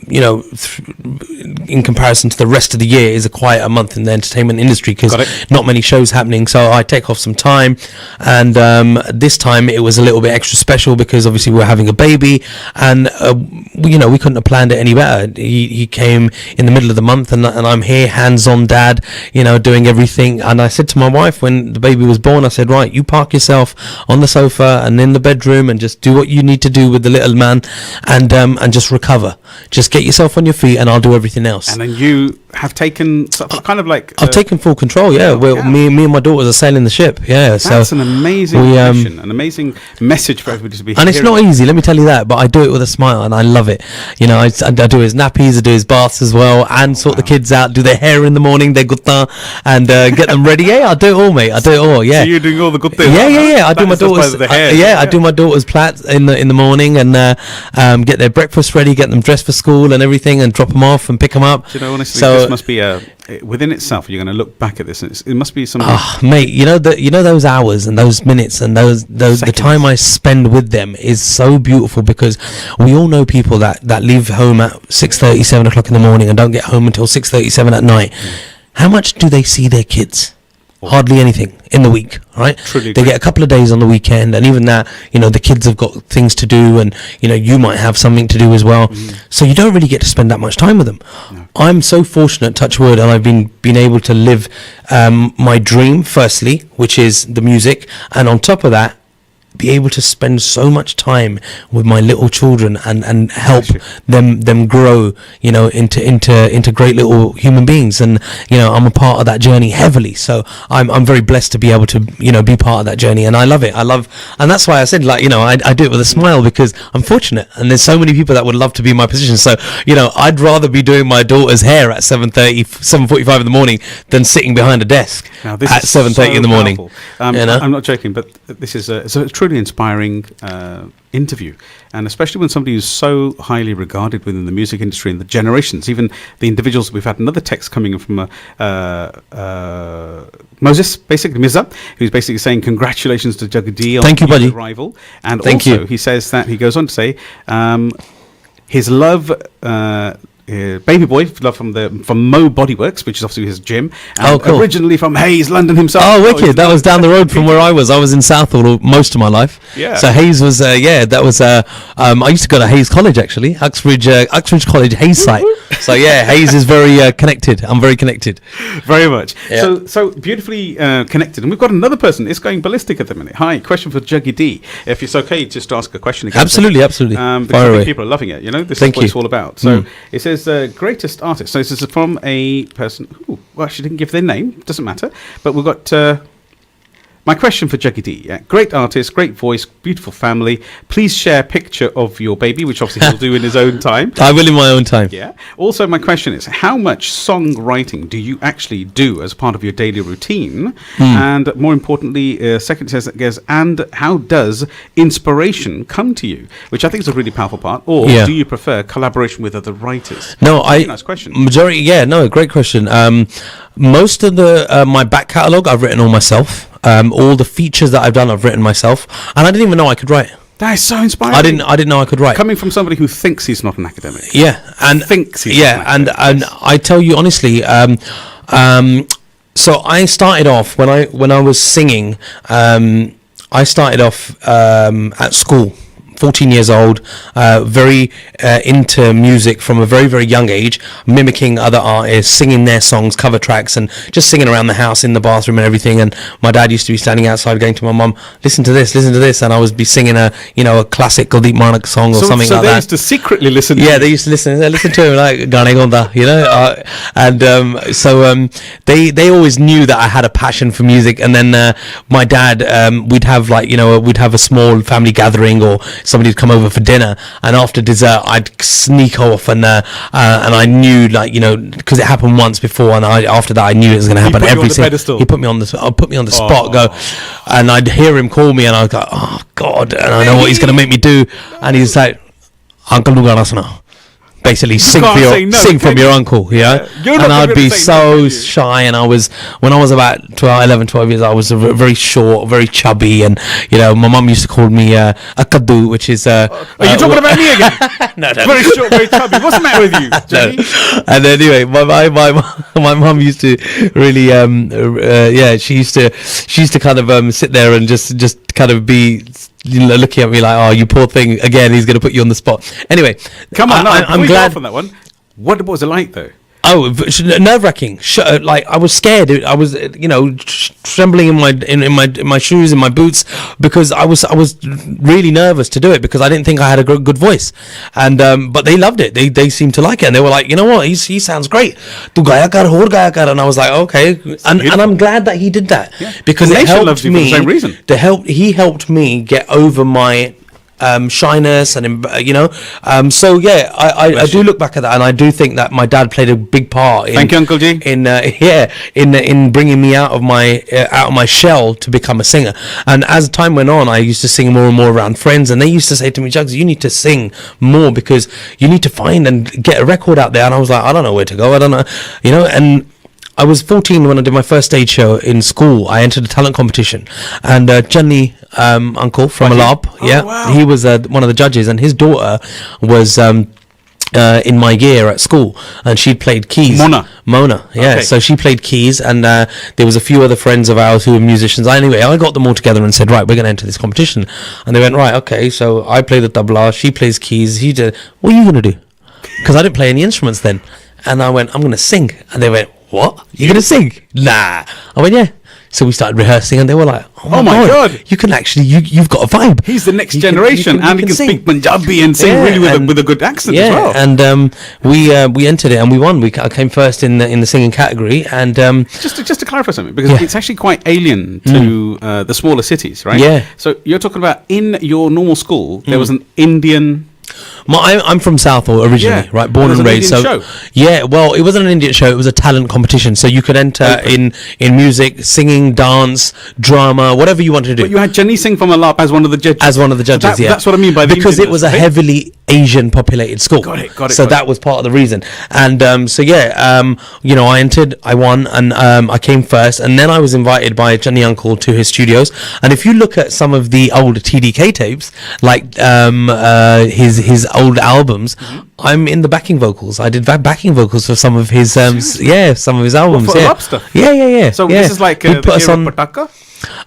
in comparison to the rest of the year, is a quieter month in the entertainment industry because not many shows happening. So I take off some time, and this time it was a little bit extra special because obviously we were having a baby, and we couldn't have planned it any better. He came in the middle of the month, and I'm here, hands-on dad, doing everything. And I said to my wife when the baby was born, I said, right, you park yourself on the sofa and in the bedroom and just do what you need to do with the little man, and just recover. Just get yourself on your feet, and I'll do everything else. And then you have taken kind of like I've taken full control. Me and my daughters are sailing the ship. Yeah, that's an amazing mission, an amazing message for everybody to be. And it's not easy, let me tell you that, but I do it with a smile, and I love it. I do his nappies, I do his baths as well, and sort the kids out, do their hair in the morning, their gutta, and get them ready. Yeah, I do it all, mate. I do it all. Yeah. So you're doing all the good things. Yeah. I do my daughters. I do my daughters' plait in the morning, and get their breakfast ready, get them dressed for school and everything, and drop them off and pick them up. Honestly, this must be within itself. You're going to look back at this, and it must be something. Mate, those hours and those minutes and those the time I spend with them is so beautiful, because we all know people that leave home at 6:30, 7 o'clock in the morning and don't get home until 6:30, 7 at night. How much do they see their kids? Hardly anything in the week, right? They get a couple of days on the weekend, and even that, the kids have got things to do, and you might have something to do as well. So you don't really get to spend that much time with them. No. I'm so fortunate, touch wood, and I've been able to live my dream, firstly, which is the music, and on top of that, be able to spend so much time with my little children and help them grow, into great little human beings. And I'm a part of that journey heavily, so I'm very blessed to be able to be part of that journey, and I love it. And that's why I said, I do it with a smile, because I'm fortunate, and there's so many people that would love to be in my position. So I'd rather be doing my daughter's hair at 7:45 in the morning than sitting behind a desk at 7:30 in the morning. I'm not joking, but this is a truly inspiring interview, and especially when somebody who's so highly regarded within the music industry and the generations, even the individuals. We've had another text coming in from Moses, basically Mirza, who's basically saying congratulations to Juggy D on his arrival, and he says that he goes on to say his love baby boy from Mo Bodyworks, which is obviously his gym. And cool. Originally from Hayes, London himself. Oh, wicked! That was down the road from where I was. I was in Southall most of my life. Yeah. So Hayes was, that was. I used to go to Hayes College actually, Uxbridge College, Hayes site. So yeah, Hayes is very connected. I'm very connected. Very much. Yeah. So beautifully connected, and we've got another person. It's going ballistic at the minute. Hi, question for Juggy D. If it's okay, just ask a question again. Absolutely. Because I think people are loving it. You know, this is what it's all about. So it says greatest artist. So this is from a person. Well, she didn't give their name. Doesn't matter. But we've got. My question for Juggy D. Yeah, great artist, great voice, beautiful family. Please share a picture of your baby, which obviously he'll do in his own time. I will in my own time. Yeah. Also, my question is, how much songwriting do you actually do as part of your daily routine? And more importantly, second says, and how does inspiration come to you? Which I think is a really powerful part. Or do you prefer collaboration with other writers? No, nice question. Majority, great question. Most of my back catalogue I've written all myself. All the features that I've done I've written myself, and I didn't even know I could write. That is so inspiring. I didn't know I could write. Coming from somebody who thinks he's not an academic. Yeah, and thinks he's not an academic. and I tell you honestly, so I started off when I was singing. I started off at school. 14 years old, very into music from a very, very young age, mimicking other artists, singing their songs, cover tracks, and just singing around the house, in the bathroom and everything. And my dad used to be standing outside going to my mum, listen to this, and I would be singing a classic Kuldeep Manak song or something like that. So they used to secretly listen to you? They used to listen to him like Gane Gonda, so they always knew that I had a passion for music. And then my dad, we'd have a small family gathering, or somebody would come over for dinner, and after dessert I'd sneak off, and I knew, because it happened once before, and after that I knew it was going to happen every single. He put me on the spot, and I'd hear him call me, and I'd go, oh God, and I know what he's going to make me do, and he's like, Uncle Nugarasana. Basically, sing from your uncle, and I'd be so shy. And when I was about 12 years, I was very short, very chubby, and my mum used to call me a kaddu, which is. Are you talking about me again? No. Very short, very chubby. What's the matter with you, Jenny? No. And anyway, my mum used to really, she used to kind of sit there and just kind of be. Looking at me like, oh, you poor thing, again, he's going to put you on the spot. Anyway, come on, I'm glad on that one. What was it like though? Oh, nerve-wracking. Like I was scared. I was, trembling in my shoes, in my boots, because I was really nervous to do it, because I didn't think I had a good voice. And but they loved it. They seemed to like it, and they were like, you know what, he sounds great. Tu gaya kar, hor gaya kar. And I was like, okay. And I'm glad that he did that, because it helped me. For the same reason. He helped me get over my shyness, and so I do look back at that, and I do think that my dad played a big part in, thank you, Uncle G, in bringing me out of my shell to become a singer. And as time went on, I used to sing more and more around friends, and they used to say to me, Jugs, you need to sing more, because you need to find and get a record out there. And I was like, I don't know where to go, I don't know, and I was 14 when I did my first stage show in school. I entered a talent competition, and Jenny, uncle from Alab, wow. He was one of the judges, and his daughter was in my year at school, and she played keys. Mona, yeah. Okay. So she played keys, and there was a few other friends of ours who were musicians. Anyway, I got them all together and said, right, we're going to enter this competition. And they went, right, okay. So I play the tabla, she plays keys. He did. What are you going to do? Because I didn't play any instruments then. And I went, I'm going to sing. And they went, what? You're going to sing? Nah. I went, yeah. So we started rehearsing, and they were like, oh my God. You can actually, you've got a vibe. He's the next generation, and he can speak Punjabi and sing really with a good accent as well. And we entered it, and we won. I came first in the singing category. And just to clarify something, because it's actually quite alien to the smaller cities, right? Yeah. So you're talking about, in your normal school, there was an Indian... I'm from Southall originally, right? Born and raised. Show. Yeah, well, it wasn't an Indian show. It was a talent competition. So you could enter in music, singing, dance, drama, whatever you wanted to do. But you had Jenny sing from Alap as one of the judges. As one of the judges, That's what I mean by the because it was a heavily Asian populated school. Got it. So that was part of the reason. And I entered, I won, and I came first. And then I was invited by Johnny Uncle to his studios. And if you look at some of the old TDK tapes, like his old albums, I'm in the backing vocals. I did backing vocals for some of his some of his albums. For rap stuff. Yeah. So this is like He'd put us on Pataka?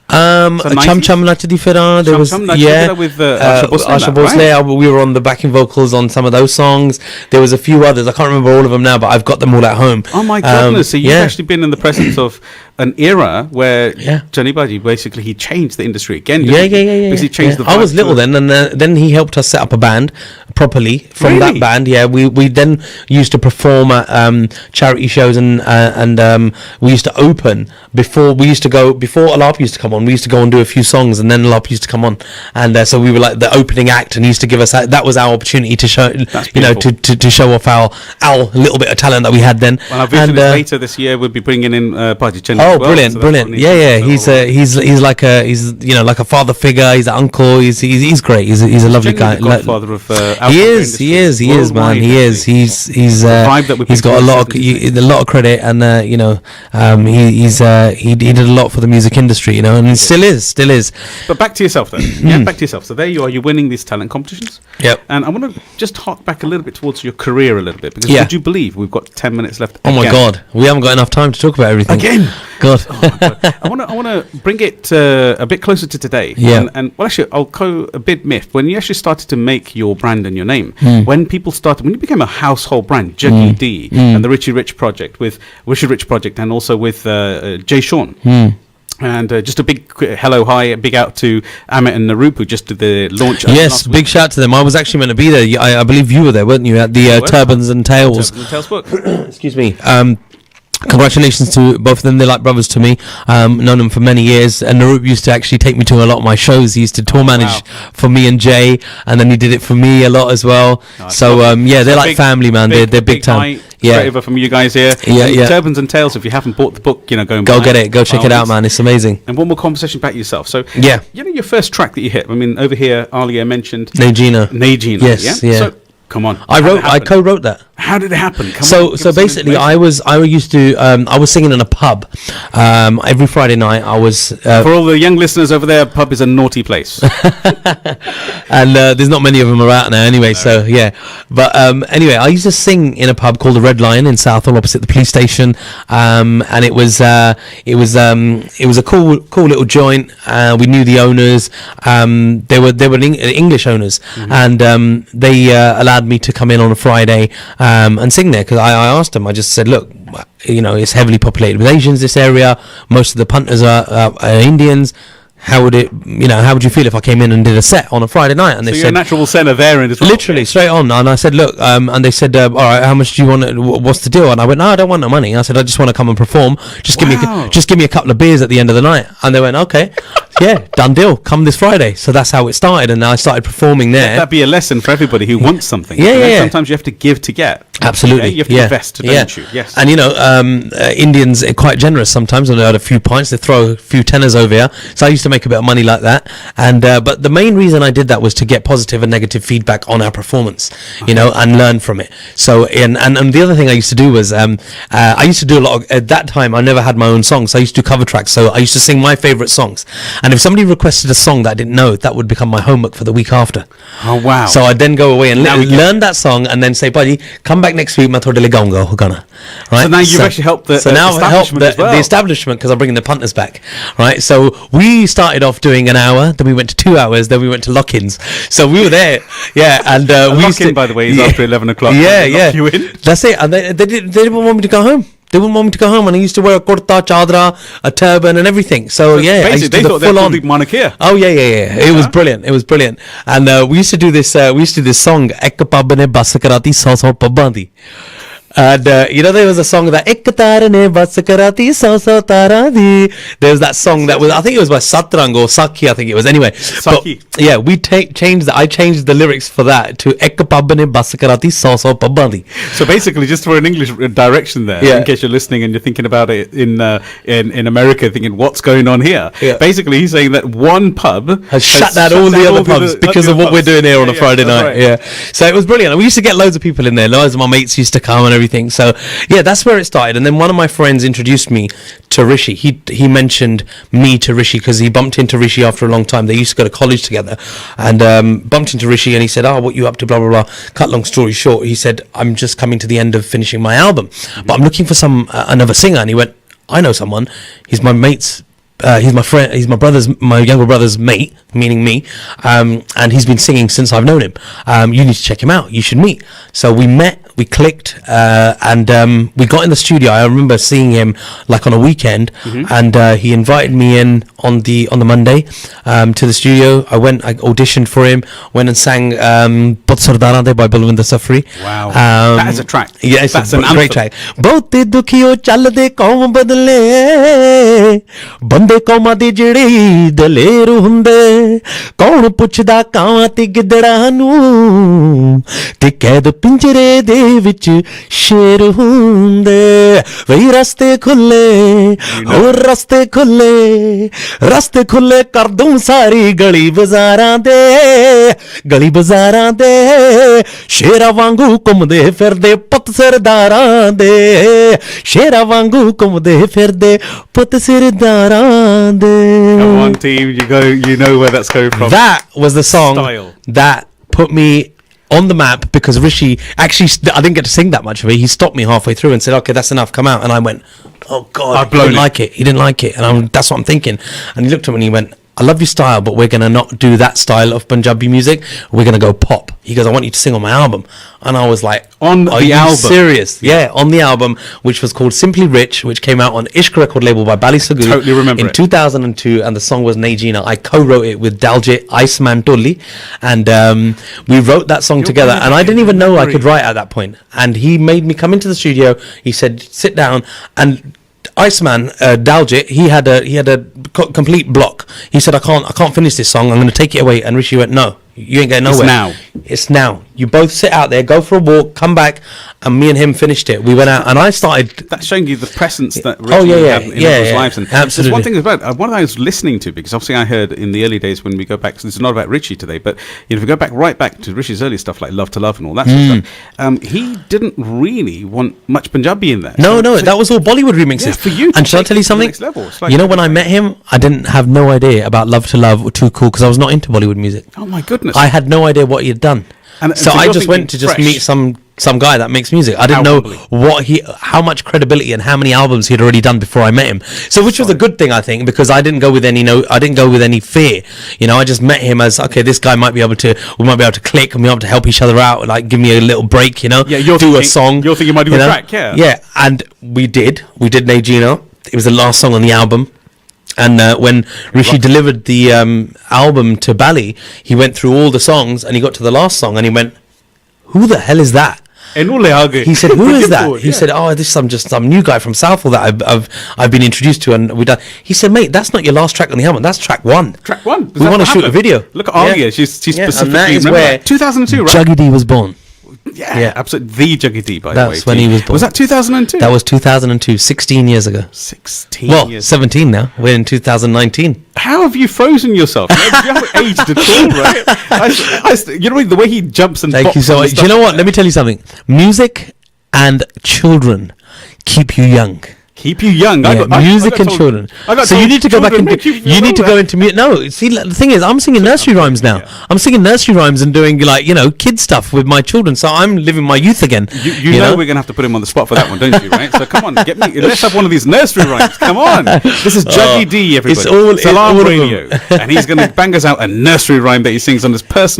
Chum Chum Nachdi Fira. There was with Asha Bhosle. We were on the backing vocals on some of those songs. There was a few others. I can't remember all of them now, but I've got them all at home. Oh my goodness! So you've actually been in the presence of an era where Johnny Baji basically he changed the industry again. Because he changed the vibe. I was little then, and then he helped us set up a band properly from that band. Yeah, we then used to perform at charity shows and we used to open before Alap used to come on. We used to go and do a few songs, and then Alap used to come on, and so we were like the opening act, and he used to give us that was our opportunity to show to show off our little bit of talent that we had then. Well, our vision is later this year we'll be bringing in Baji Chen. Oh, brilliant! Yeah. He's like a father figure. He's an uncle. He's great. He's a lovely guy. The godfather of he is, man. He is. He's got a lot of credit, and he did a lot for the music industry, and he still is. But back to yourself then. Back to yourself. So there you are. You're winning these talent competitions. Yep. And I want to just hark back a little bit towards your career a little bit, because would you believe we've got 10 minutes left? Oh my God, we haven't got enough time to talk about everything again. God. Oh my God. I want to bring it a bit closer to today. Yeah. And well, actually, I'll go a bit myth. When you actually started to make your brand and your name, when you became a household brand, Juggy D and the Richie Rich project and also with Jay Sean. And just a big hi, big out to Amit and Narup, who just did the launch. Yes, big shout to them. I was actually meant to be there. I believe you were there, weren't you, at the Turbans and Tales? Book. Excuse me. Congratulations to both of them. They're like brothers to me. Known them for many years. And Narup used to actually take me to a lot of my shows. He used to tour manage for me and Jay, and then he did it for me a lot as well. They're like family, man. They're big time. Over from you guys here. Turbans and Tales. If you haven't bought the book, go get it. Go check it out, man. It's amazing. And one more conversation back to yourself. So your first track that you hit. I mean, over here, Alia mentioned Najina. Yes. Yeah. So come on. I co-wrote that. How did it happen? So basically, I was singing in a pub every Friday night. I was for all the young listeners over there, a pub is a naughty place, and there's not many of them around now anyway. No. So yeah, but anyway, I used to sing in a pub called the Red Lion in Southall, opposite the police station, and it was a cool little joint. We knew the owners. They were English owners, and they allowed me to come in on a Friday. And sing there, because I asked them. I just said, look, it's heavily populated with Asians, this area. Most of the punters are Indians. How would you feel if I came in and did a set on a Friday night? And they said, you're a natural centre there in this. Literally straight on. And I said, look, and they said, all right, how much do you want? What's the deal? And I went, no, I don't want no money. I said, I just want to come and perform. Just give me a couple of beers at the end of the night. And they went, okay. Yeah, done deal. Come this Friday. So that's how it started, and I started performing there. That'd be a lesson for everybody who wants something. Sometimes you have to give to get. Absolutely. You have to invest, don't you? Yes. And Indians are quite generous sometimes. When they had a few pints, they throw a few tenors over here. So I used to make a bit of money like that. And but the main reason I did that was to get positive and negative feedback on our performance, and learn from it. So and the other thing I used to do was I used to do a lot of, at that time I never had my own songs. So I used to do cover tracks. So I used to sing my favorite songs. And if somebody requested a song that I didn't know, that would become my homework for the week after. Oh wow! So I'd then go away and learn that song, and then say, buddy, come back next week. Right. So now you've actually helped the establishment as well. The establishment, because I'm bringing the punters back. Right. So we started off doing an hour, then we went to 2 hours, then we went to lock-ins. So we were there, and we used to. By the way, is after 11 o'clock. Yeah. That's it. And they didn't want me to go home. They wouldn't want me to go home, and I used to wear a kurta, chadra, a turban, and everything. So basically, I used to they do thought the full on monarchia. Oh yeah. It was brilliant. And we used to do this. We used to do this song. Ek pub ne bas karati 100 pubban di. And you know, there was a song that Ek taar ne bas karati so tara di. There was that song that was, I think it was by Satrang or Sukhi, I think it was. Anyway, Sukhi. but, yeah, we changed that. I changed the lyrics for that to Ek pab ne bas karati so pabandi. So basically, just for an English direction there, in case you're listening and you're thinking about it in America, thinking what's going on here. Yeah. Basically, he's saying that one pub has shut down all the other pubs because of what we're doing here on a Friday night. Right. Yeah, so it was brilliant. We used to get loads of people in there. Loads of my mates used to come and everything. So yeah, that's where it started. And then one of my friends introduced me to Rishi. He mentioned me to Rishi because he bumped into Rishi after a long time. They used to go to college together, and bumped into Rishi, and he said, "Oh, what you up to?" Blah blah blah. Cut long story short, he said, "I'm just coming to the end of finishing my album, but I'm looking for another singer." And he went, "I know someone. He's my mate's." He's my friend. He's my younger brother's mate, meaning me. And he's been singing since I've known him. You need to check him out. You should meet. So we met, we clicked, and we got in the studio. I remember seeing him like on a weekend, and he invited me in on the Monday to the studio. I auditioned for him, went and sang "Bahut Sardara De" by Balwinder Safri. Wow, that is a track. Yeah, that's a great track. Bahute dukhiyo chalde kaum badle ਬੰਦੇ ਕੌਮਾਂ ਦੀ ਜਿਹੜੀ ਦਲੇਰ ਹੁੰਦੇ ਕੌਣ ਪੁੱਛਦਾ ਕਾਵਾਂ ਤੇ ਗਿੱਦੜਾਂ ਨੂੰ ਤੇ ਕੈਦ ਪਿੰਜਰੇ ਦੇ ਵਿੱਚ ਸ਼ੇਰ ਹੁੰਦੇ ਵਈ ਰਸਤੇ ਖੁੱਲੇ ਹੋਰ ਰਸਤੇ ਖੁੱਲੇ ਕਰ ਦੂੰ ਸਾਰੀ ਗਲੀ ਬਾਜ਼ਾਰਾਂ ਦੇ ਸ਼ੇਰਾਂ ਵਾਂਗੂ ਘੁੰਮਦੇ ਫਿਰਦੇ ਪੁੱਤ ਸਰਦਾਰਾਂ ਦੇ ਸ਼ੇਰਾਂ ਵਾਂਗੂ ਘੁੰਮਦੇ ਫਿਰਦੇ ਪੁੱਤ ਸਰਦਾਰਾਂ Come on, team, you know where that's coming from. That was the song Style. that put me on the map, because Rishi actually, I didn't get to sing that much of it. He stopped me halfway through and said, "Okay, that's enough, come out." And I went, "Oh God, I've blown it." He didn't like it, and that's what I'm thinking. And he looked at me and he went, "I love your style, but we're gonna not do that style of Punjabi music. We're gonna go pop." He goes, "I want you to sing on my album." And I was like, On "Are the you album?" serious?" Yeah, on the album, which was called Simply Rich, which came out on Ishq record label by Bali Sagu. Totally remember in it. 2002, and the song was Najina. I co-wrote it with Daljit Iceman Tolli, and we wrote that song together. And I didn't even know I could write at that point. And he made me come into the studio. He said, "Sit down." And Iceman, Daljit, he had a complete block. He said, I can't finish this song. I'm going to take it away." And Rishi went, "No, you ain't going nowhere. It's now. You both sit out there, go for a walk, come back." And me and him finished it. We went out, and I started. That's showing you the presence that Richie yeah, had in people's lives. And absolutely. There's one thing about what I was listening to, because obviously I heard in the early days when we go back. So this is not about Richie today, but if we go right back to Richie's early stuff like Love to Love and all that sort of stuff, he didn't really want much Punjabi in there. No, that was all Bollywood remixes. Yeah, for you. And shall I tell you something? Next level. It's like, you know, when I met him, I didn't have no idea about Love to Love or Too Cool, because I was not into Bollywood music. Oh my goodness! I had no idea what he had done. And so I just went to just meet some guy that makes music. I didn't know how much credibility and how many albums he'd already done before I met him. So which was a good thing, I think, because I didn't go with any fear. You know, I just met him as, okay, this guy we might be able to click, and we might be able to help each other out, like give me a little break, you know. Yeah, a song. You're thinking you might do a track, yeah. Yeah, and we did Najina. It was the last song on the album. And when Rishi delivered the album to Bali, he went through all the songs, and he got to the last song, and he went, "Who the hell is that?" He said, "Who is that?" He said, "Oh, this is some new guy from Southall that I've been introduced to, and we done." He said, "Mate, that's not your last track on the album. That's track one. Track one. We want to shoot a video." Look at Alia. She's specifically. And that is where 2002, right? Juggy D was born. Yeah, absolutely. The Juggy D, by the way. That's when he was born. Was that 2002? That was 2002, 16 years ago. 16 well, years. 17 now. We're in 2019. How have you frozen yourself? You haven't aged at all, right? You know, the way he jumps and Thank you so much. Do you know what? Let me tell you something. Music and children keep you young. Keep you young. Yeah, music and children. So you need to go back and you need to go into music. No, see, the thing is, I'm singing nursery rhymes now. Yeah. I'm singing nursery rhymes and doing, like, you know, kid stuff with my children. So I'm living my youth again. You know we're gonna have to put him on the spot for that one, don't you? Right. So come on, get me. Let's have one of these nursery rhymes. Come on. This is Juggy D, everybody. It's all Salaam Radio, and he's gonna bang us out a nursery rhyme that he sings on his first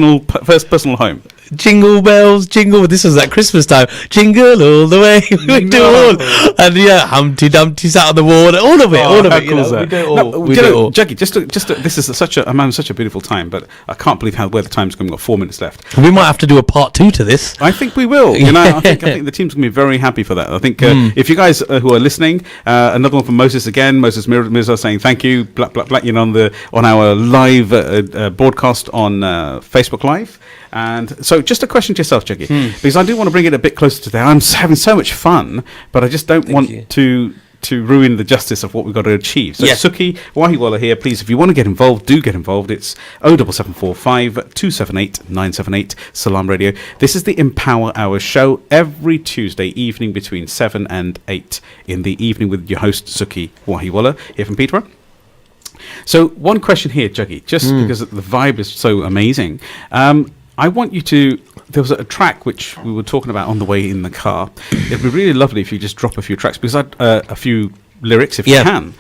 personal home. jingle bells, jingle. This was at Christmas time. Jingle all the way, we do all. And yeah, Humpty Dumpty's out on the wall. All of it, all of it. You know, we do it all. We do it all. Juggy, this is such a beautiful time, but I can't believe where the time's going. We've got 4 minutes left. We might have to do a part 2 to this. I think we will. You know, I think the team's going to be very happy for that. I think if you guys who are listening, another one from Moses again. Moses Mirza saying thank you. You know, on our live broadcast on Facebook Live. And so, just a question to yourself, Juggy, because I do want to bring it a bit closer to there. I'm having so much fun, but I just don't want to ruin the justice of what we've got to achieve. So Sukhi Wahiwala here, please, if you want to get involved, do get involved. It's 07745 278 978 Salaam Radio. This is the Empower Hour show every Tuesday evening between 7 and 8 in the evening with your host, Sukhi Wahiwala, here from Peterborough. So one question here, Juggy, just because the vibe is so amazing. I want you to... There was a track which we were talking about on the way in the car. It'd be really lovely if you just drop a few tracks, because a few lyrics if you can,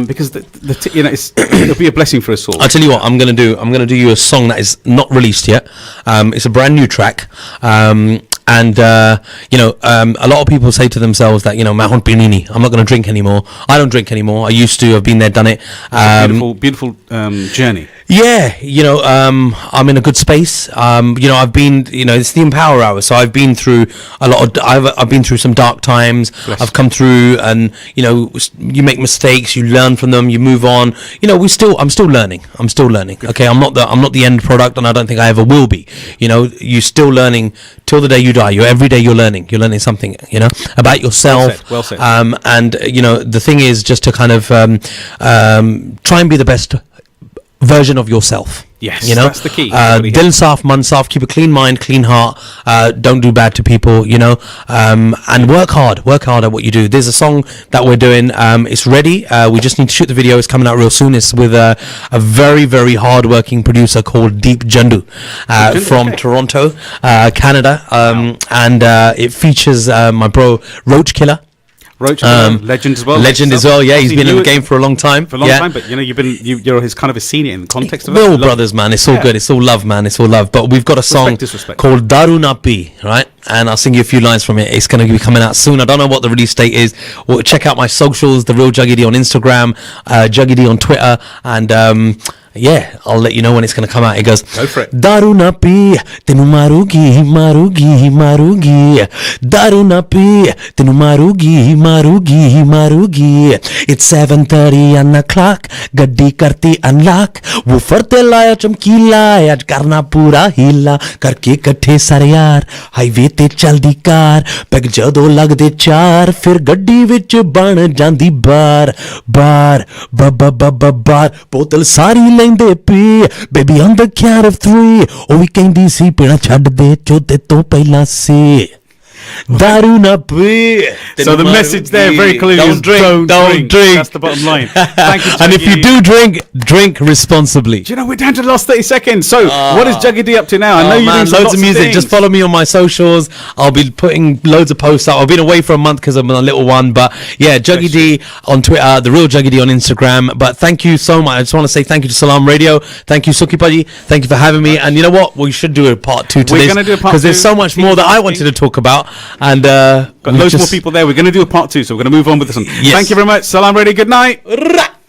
because it'll be a blessing for us all. I'll tell you what I'm going to do you a song that is not released yet. It's a brand new track. And a lot of people say to themselves that, Mahon Pinini, I'm not going to drink anymore. I don't drink anymore. I used to. I've been there, done it. Beautiful journey. Yeah, I'm in a good space. I've been, it's the Empower Hour, so I've been through a lot of. I've been through some dark times. Bless. I've come through, and you make mistakes, you learn from them, you move on. I'm still learning. Okay, I'm not the end product, and I don't think I ever will be. You're still learning till the day you die. Every day you're learning something, about yourself. Well said. And the thing is just to kind of try and be the best version of yourself. Yes, that's the key. Dil saaf, man saaf, keep a clean mind, clean heart. Don't do bad to people, and work hard at what you do. There's a song that we're doing. It's ready. We just need to shoot the video. It's coming out real soon. It's with a very, very hard-working producer called Deep Jandu from Toronto, Canada. And it features my bro Roach Killer. Legend as well. Yeah, he's been in the game for a long time. But you're his kind of a senior in the context of it. We're all brothers, man. It's all good. It's all love, man. It's all love. But we've got a song called Daru Na Pi, right? And I'll sing you a few lines from it. It's going to be coming out soon. I don't know what the release date is. Well, check out my socials, The Real Juggy D on Instagram, Juggy D on Twitter, and I'll let you know when it's going to come out. It goes, go for it. Daru na pi, tenu marugi. Daru na pi, tenu marugi. It's 7:30 on the clock. Gaddi karti unlock. वो फरते लाया चमकीला आज करना पूरा हीला करके इकट्ठे सारे यार हाईवे ते चलदी कार पैग जदों लगदे चार फिर गड्डी विच बन जांदी बार बोतल सारी लेंदे P baby on the count of 3 ਉਹ ਵੀ ਕਹਿੰਦੀ ਸੀ ਪੀਣਾ ਛੱਡ ਦੇ ਚੌਥੇ ਤੋਂ ਪਹਿਲਾਂ ਸੀ Daru na pi. So the message there very clearly is don't drink. That's the bottom line. Thank you, Juggy. And if you do drink responsibly. Do you know, we're down to the last 30 seconds. So what is Juggy D up to now? I know you're doing loads of music. Just follow me on my socials. I'll be putting loads of posts out. I've been away for a month because I'm a little one. But yeah, Juggy D on Twitter, The Real Juggy D on Instagram. But thank you so much. I just want to say thank you to Salaam Radio. Thank you, Sukhi Paji. Thank you for having me. And you know what? We should do a part 2 to this. We're going to do a part 2. Because there's so much more that I wanted to talk about. And got loads more people there. We're going to do a part 2, so we're going to move on with this one. Yes. Thank you very much. Salaam Radio. Good night.